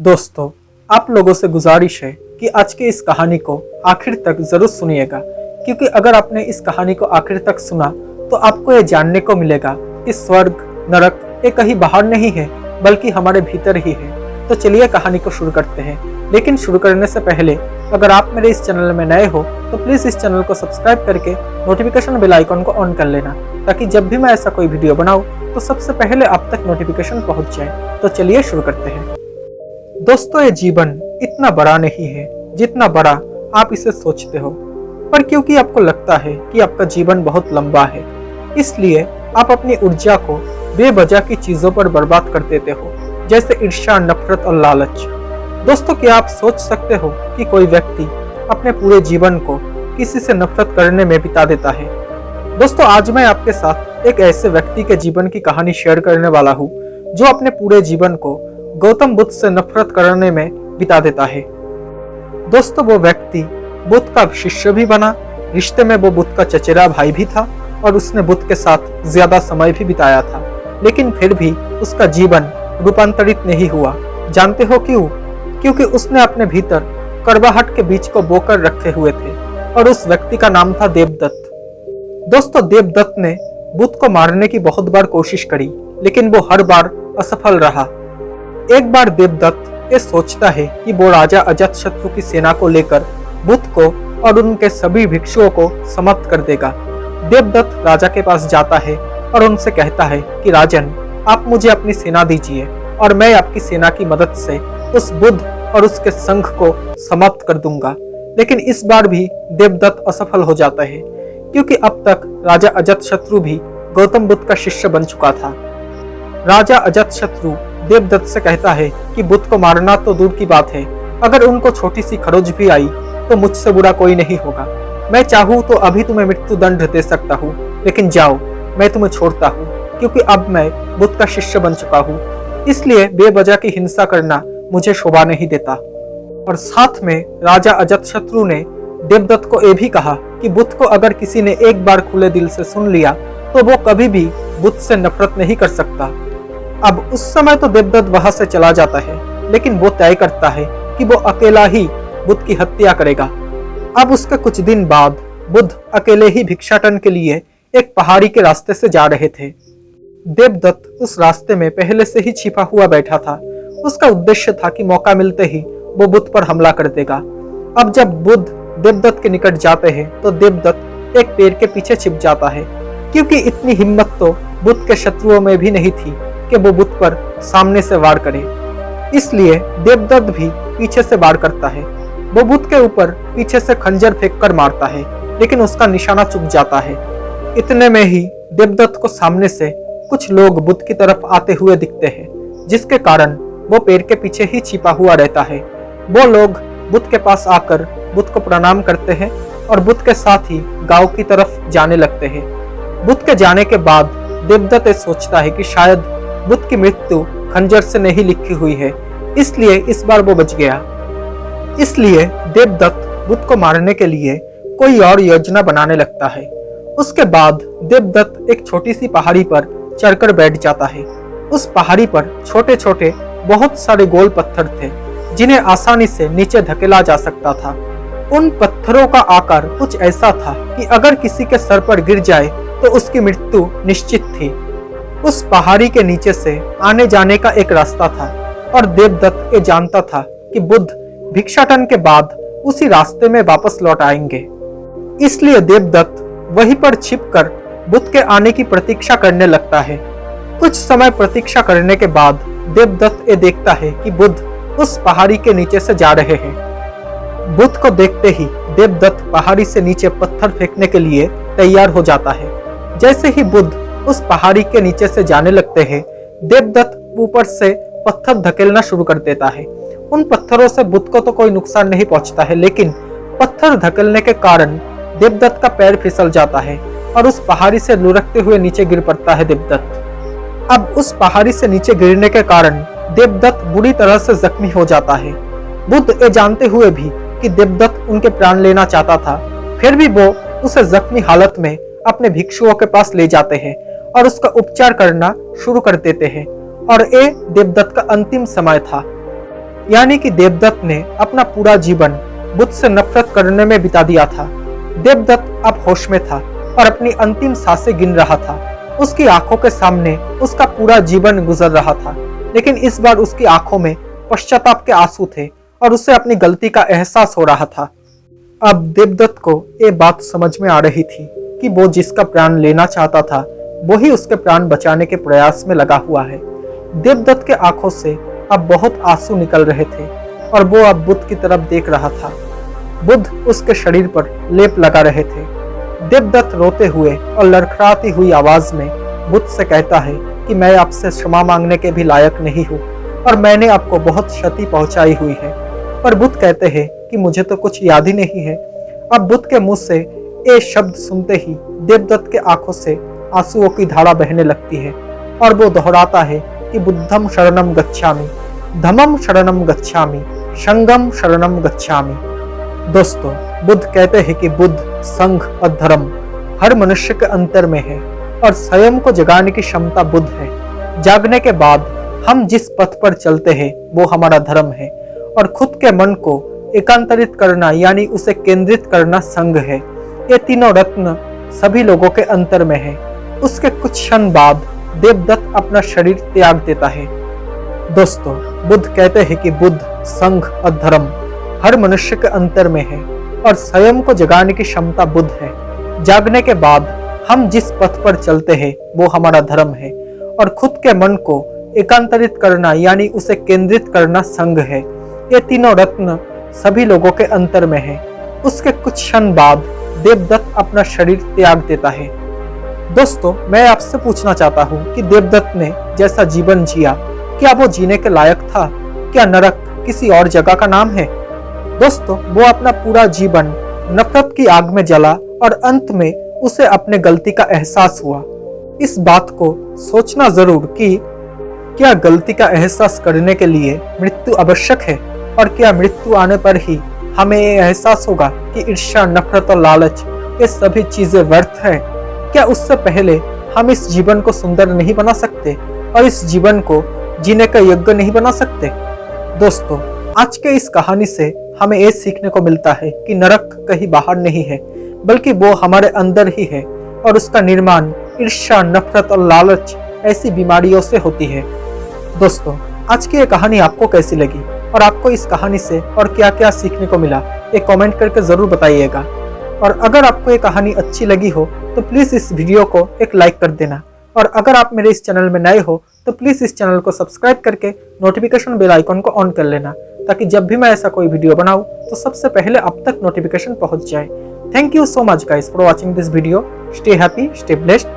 दोस्तों, आप लोगों से गुजारिश है कि आज की इस कहानी को आखिर तक जरूर सुनिएगा, क्योंकि अगर आपने इस कहानी को आखिर तक सुना तो आपको ये जानने को मिलेगा कि स्वर्ग नरक ये कहीं बाहर नहीं है बल्कि हमारे भीतर ही है। तो चलिए कहानी को शुरू करते हैं। लेकिन शुरू करने से पहले अगर आप मेरे इस चैनल में नए हो तो प्लीज इस चैनल को सब्सक्राइब करके नोटिफिकेशन बेल आइकन को ऑन कर लेना, ताकि जब भी मैं ऐसा कोई वीडियो बनाऊं तो सबसे पहले आप तक नोटिफिकेशन पहुंच जाए। तो चलिए शुरू करते हैं। दोस्तों, ये जीवन इतना बड़ा नहीं है जितना बड़ा आप इसे सोचते हो, पर क्योंकि आपको लगता है कि आपका जीवन बहुत लंबा है, इसलिए आप अपनी ऊर्जा को बेवजह की चीजों पर बर्बाद कर देते हो, जैसे ईर्ष्या, नफरत और लालच। दोस्तों, क्या आप सोच सकते हो कि कोई व्यक्ति अपने पूरे जीवन को किसी से नफरत करने में बिता देता है? दोस्तों, आज मैं आपके साथ एक ऐसे व्यक्ति के जीवन की कहानी शेयर करने वाला हूँ जो अपने पूरे जीवन को गौतम बुद्ध से नफरत करने में बिता देता है। दोस्तों, वो व्यक्ति बुद्ध का शिष्य भी बना, रिश्ते में वो बुद्ध का चचेरा भाई भी था और उसने बुद्ध के साथ ज्यादा समय भी बिताया था, लेकिन फिर भी उसका जीवन रूपांतरित नहीं हुआ। जानते हो क्यों? क्योंकि उसने अपने भीतर कड़वाहट के बीज को बोकर रखे हुए थे और उस व्यक्ति का नाम था देवदत्त। दोस्तों, देवदत्त ने बुद्ध को मारने की बहुत बार कोशिश करी, लेकिन वो हर बार असफल रहा। एक बार देवदत्त ये सोचता है कि वो राजा अजातशत्रु की सेना को लेकर बुद्ध को और उनके सभी भिक्षुओं को समाप्त कर देगा। देवदत्त राजा के पास जाता है और उनसे कहता है कि राजन, आप मुझे अपनी सेना दीजिए और मैं आपकी सेना की मदद से उस बुद्ध और उसके संघ को समाप्त कर दूंगा। लेकिन इस बार भी देवदत्त असफल हो जाता है, क्योंकि अब तक राजा अजातशत्रु भी गौतम बुद्ध का शिष्य बन चुका था। राजा अजातशत्रु देवदत्त से कहता है कि बुद्ध को मारना तो दूर की बात है, अगर उनको छोटी सी खरोच भी आई तो मुझसे बुरा कोई नहीं होगा। मैं चाहूँ तो अभी तुम्हें मृत्यु दंड दे सकता हूँ, लेकिन जाओ, मैं तुम्हें छोड़ता हूँ, क्योंकि अब मैं बुद्ध का शिष्य बन चुका हूँ। इसलिए बेवजह की हिंसा करना मुझे शोभा नहीं देता। और साथ में राजा अजातशत्रु ने देवदत्त को यह भी कहा कि बुद्ध को अगर किसी ने एक बार खुले दिल से सुन लिया तो वो कभी भी बुद्ध से नफरत नहीं कर सकता। अब उस समय तो देवदत्त वहां से चला जाता है, लेकिन वो तय करता है कि वो अकेला ही बुद्ध की हत्या करेगा। अब उसके कुछ दिन बाद बुद्ध अकेले ही भिक्षाटन के लिए एक पहाड़ी के रास्ते से जा रहे थे। देवदत्त उस रास्ते में पहले से ही छिपा हुआ बैठा था। उसका उद्देश्य था कि मौका मिलते ही वो बुद्ध पर हमला कर देगा। अब जब बुद्ध देवदत्त के निकट जाते हैं तो देवदत्त एक पेड़ के पीछे छिप जाता है, क्योंकि इतनी हिम्मत तो बुद्ध के शत्रुओं में भी नहीं थी कि वो बुद्ध पर सामने से वार करे। इसलिए देवदत्त भी पीछे से वार करता है। वो बुद्ध के ऊपर पीछे से खंजर फेंककर मारता है, लेकिन उसका निशाना चूक जाता है। इतने में ही देवदत्त को सामने से कुछ लोग बुद्ध की तरफ आते हुए दिखते हैं, जिसके कारण वो पेड़ के पीछे ही छिपा हुआ रहता है। वो लोग बुद्ध के पास आकर बुद्ध को प्रणाम करते हैं और बुद्ध के साथ ही गांव की तरफ जाने लगते हैं। बुद्ध के जाने के बाद देवदत्त सोचता है कि शायद बुद्ध की मृत्यु खंजर से नहीं लिखी हुई है, इसलिए इस बार वो बच गया। इसलिए देवदत्त बुद्ध को मारने के लिए कोई और योजना बनाने लगता है। उसके बाद देवदत्त एक छोटी सी पहाड़ी पर चढ़कर बैठ जाता है। उस पहाड़ी पर छोटे छोटे बहुत सारे गोल पत्थर थे, जिन्हें आसानी से नीचे धकेला जा सकता था। उन पत्थरों का आकार कुछ ऐसा था कि अगर किसी के सर पर गिर जाए तो उसकी मृत्यु निश्चित थी। उस पहाड़ी के नीचे से आने जाने का एक रास्ता था और देवदत्त ये जानता था कि बुद्ध भिक्षाटन के बाद उसी रास्ते में वापस लौट आएंगे। इसलिए देवदत्त वहीं पर छिपकर बुद्ध के आने की प्रतीक्षा करने लगता है। कुछ समय प्रतीक्षा करने के बाद देवदत्त ये देखता है कि बुद्ध उस पहाड़ी के नीचे से जा रहे हैं। बुद्ध को देखते ही देवदत्त पहाड़ी से नीचे पत्थर फेंकने के लिए तैयार हो जाता है। जैसे ही बुद्ध उस पहाड़ी के नीचे से जाने लगते हैं, देवदत्त ऊपर से पत्थर धकेलना शुरू कर देता है। उन पत्थरों से बुद्ध को तो कोई नुकसान नहीं पहुंचता है, लेकिन पत्थर धकेलने के कारण देवदत्त का पैर फिसल जाता है और उस पहाड़ी से लुढ़कते हुए नीचे गिर पड़ता है देवदत्त। अब उस पहाड़ी से नीचे गिरने के कारण देवदत्त बुरी तरह से जख्मी हो जाता है। बुद्ध ये जानते हुए भी कि देवदत्त उनके प्राण लेना चाहता था, फिर भी वो उसे जख्मी हालत में अपने भिक्षुओं के पास ले जाते हैं और उसका उपचार करना शुरू कर देते हैं। और ये देवदत्त का अंतिम समय था। यानी कि देवदत्त ने अपना पूरा जीवन बुद्ध से नफरत करने में बिता दिया था। देवदत्त अब होश में था और अपनी अंतिम सांसें गिन रहा था। उसकी आंखों के सामने उसका पूरा जीवन गुजर रहा था, लेकिन इस बार उसकी आंखों में पश्चाताप के आंसू थे और उसे अपनी गलती का एहसास हो रहा था। अब देवदत्त को ये बात समझ में आ रही थी कि वो जिसका प्राण लेना चाहता था वो ही उसके प्राण बचाने के प्रयास में लगा हुआ है। देवदत्त के आंखों से अब बहुत आंसू निकल रहे थे और वो अब बुद्ध की तरफ देख रहा था। बुद्ध उसके शरीर पर लेप लगा रहे थे। देवदत्त रोते हुए और लड़खड़ाती हुई आवाज में बुद्ध से कहता है कि मैं आपसे क्षमा मांगने के भी लायक नहीं हूँ और मैंने आपको बहुत क्षति पहुंचाई हुई है। पर बुद्ध कहते हैं कि मुझे तो कुछ याद ही नहीं है। अब बुद्ध के मुंह से ये शब्द सुनते ही देवदत्त के आंखों से आंसुओं की धारा बहने लगती है और वो दोहराता है कि बुद्धम शरणम गच्छामि, धम्मम शरणम गच्छामि, संघम शरणम गच्छामि। दोस्तों, बुद्ध कहते हैं कि बुद्ध, संघ और धर्म हर मनुष्य के अंतर में है और स्वयं को जगाने की क्षमता बुद्ध है। जागने के बाद हम जिस पथ पर चलते हैं वो हमारा धर्म है और खुद के मन को एकांतरित करना यानी उसे केंद्रित करना संघ है। ये तीनों रत्न सभी लोगों के अंतर में है। उसके कुछ क्षण बाद देवदत्त अपना शरीर त्याग देता है। दोस्तों, बुद्ध कहते हैं कि बुद्ध, संघ और धर्म हर मनुष्य के अंतर में है और स्वयं को जगाने की क्षमता बुद्ध है। जागने के बाद हम जिस पथ पर चलते हैं वो हमारा धर्म है और खुद के मन को एकांतरित करना यानी उसे केंद्रित करना संघ है। ये तीनों रत्न सभी लोगों के अंतर में है। उसके कुछ क्षण बाद देवदत्त अपना शरीर त्याग देता है। दोस्तों, मैं आपसे पूछना चाहता हूँ कि देवदत्त ने जैसा जीवन जिया, क्या वो जीने के लायक था? क्या नरक किसी और जगह का नाम है? दोस्तों, वो अपना पूरा जीवन नफरत की आग में जला और अंत में उसे अपने गलती का एहसास हुआ। इस बात को सोचना जरूर कि क्या गलती का एहसास करने के लिए मृत्यु आवश्यक है और क्या मृत्यु आने पर ही हमें ये एहसास होगा कि ईर्ष्या, नफरत और लालच ये सभी चीजें व्यर्थ है? क्या उससे पहले हम इस जीवन को सुंदर नहीं बना सकते और इस जीवन को जीने का योग्य नहीं बना सकते? दोस्तों, आज के इस कहानी से हमें ये सीखने को मिलता है कि नरक कहीं बाहर नहीं है, बल्कि वो हमारे अंदर ही है और उसका निर्माण ईर्ष्या, नफरत और लालच ऐसी बीमारियों से होती है। दोस्तों, आज की ये कहानी आपको कैसी लगी और आपको इस कहानी से और क्या क्या सीखने को मिला, ये कमेंट करके जरूर बताइएगा। और अगर आपको ये कहानी अच्छी लगी हो तो प्लीज इस वीडियो को एक लाइक कर देना और अगर आप मेरे इस चैनल में नए हो तो प्लीज इस चैनल को सब्सक्राइब करके नोटिफिकेशन बेल आइकन को ऑन कर लेना, ताकि जब भी मैं ऐसा कोई वीडियो बनाऊं तो सबसे पहले आप तक नोटिफिकेशन पहुंच जाए। Thank you so much guys for watching this video. Stay happy, stay blessed.